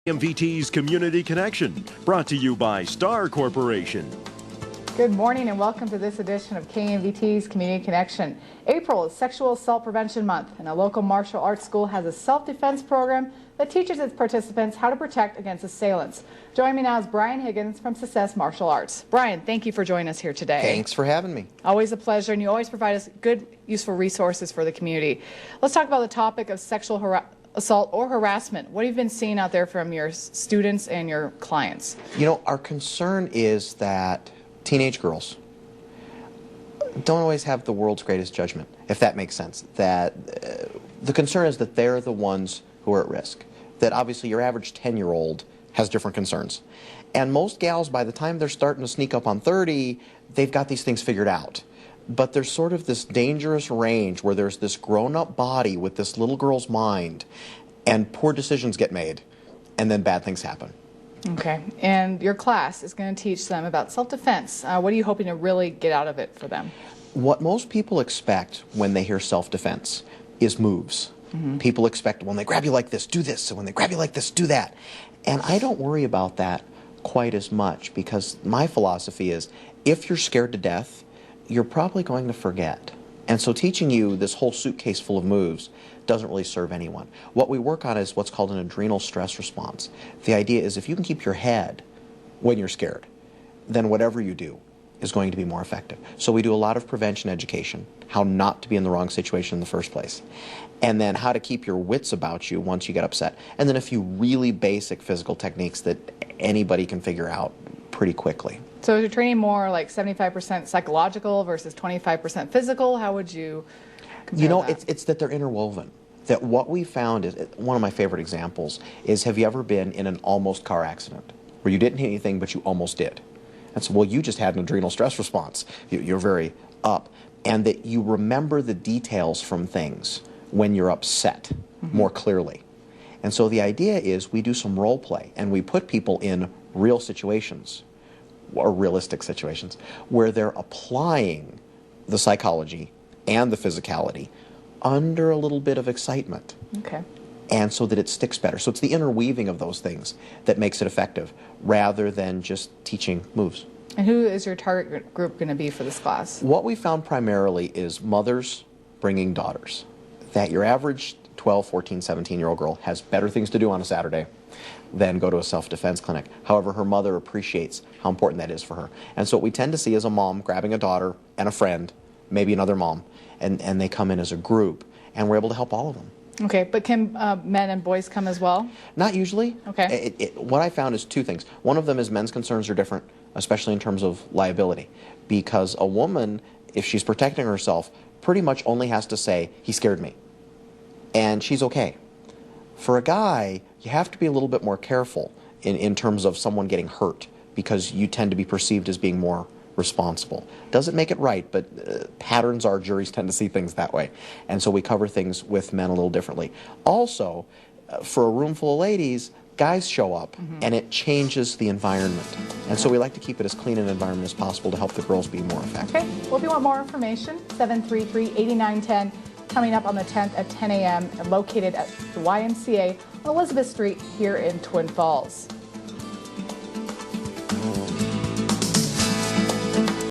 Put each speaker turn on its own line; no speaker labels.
KMVT's Community Connection, brought to you by Star Corporation.
Good morning and welcome to this edition of KMVT's Community Connection. April is Sexual Assault Prevention Month, and a local martial arts school has a self-defense program that teaches its participants how to protect against assailants. Joining me now is Brian Higgins from Success Martial Arts. Brian, thank you for joining us here today.
Thanks for having me.
Always a pleasure, and you always provide us good, useful resources for the community. Let's talk about the topic of sexual assault or harassment. What have you been seeing out there from your students and your clients?
You know, our concern is that teenage girls don't always have the world's greatest judgment, if that makes sense. That the concern is that they're the ones who are at risk. That obviously your average 10-year-old has different concerns. And most gals, by the time they're starting to sneak up on 30, they've got these things figured out. But there's sort of this dangerous range where there's this grown-up body with this little girl's mind, and poor decisions get made, and then bad things happen.
Okay, and your class is going to teach them about self-defense. What are you hoping to really get out of it for them?
What most people expect when they hear self-defense is moves. People expect when they grab you like this, do this, and when they grab you like this, do that. And I don't worry about that quite as much, because my philosophy is if you're scared to death, you're probably going to forget. And so teaching you this whole suitcase full of moves doesn't really serve anyone. What we work on is what's called an adrenal stress response. The idea is if you can keep your head when you're scared, then whatever you do is going to be more effective. So we do a lot of prevention education, how not to be in the wrong situation in the first place, and then how to keep your wits about you once you get upset, and then a few really basic physical techniques that anybody can figure out pretty quickly.
So you're training more like 75% psychological versus 25% physical. How would you compare
You know,
that?
it's that they're interwoven. That what we found is, one of my favorite examples is, have you ever been in an almost car accident where you didn't hit anything but you almost did? That's, well, you just had an adrenal stress response. You're very up. And that you remember the details from things when you're upset more clearly. And so the idea is we do some role play and we put people in real situations, or realistic situations, where they're applying the psychology and the physicality under a little bit of excitement.
Okay.
And so that it sticks better. So it's the interweaving of those things that makes it effective, rather than just teaching moves.
And who is your target group going to be for this class?
What we found primarily is mothers bringing daughters. That your average 12, 14, 17-year-old girl has better things to do on a Saturday than go to a self-defense clinic. However, her mother appreciates how important that is for her. And so what we tend to see is a mom grabbing a daughter and a friend, maybe another mom, and they come in as a group, and we're able to help all of them.
Okay, but can men and boys come as well?
Not usually.
Okay.
What I found is two things. One of them is men's concerns are different, especially in terms of liability, because a woman, if she's protecting herself, pretty much only has to say, he scared me, and she's okay. For a guy, you have to be a little bit more careful in terms of someone getting hurt, because you tend to be perceived as being more responsible. Doesn't make it right, but patterns are, juries tend to see things that way. And so we cover things with men a little differently. Also, for a room full of ladies, guys show up, and it changes the environment. And so we like to keep it as clean an environment as possible to help the girls be more effective.
Okay, well, if you want more information, 733-8910, coming up on the 10th at 10 a.m., located at the YMCA on Elizabeth Street here in Twin Falls.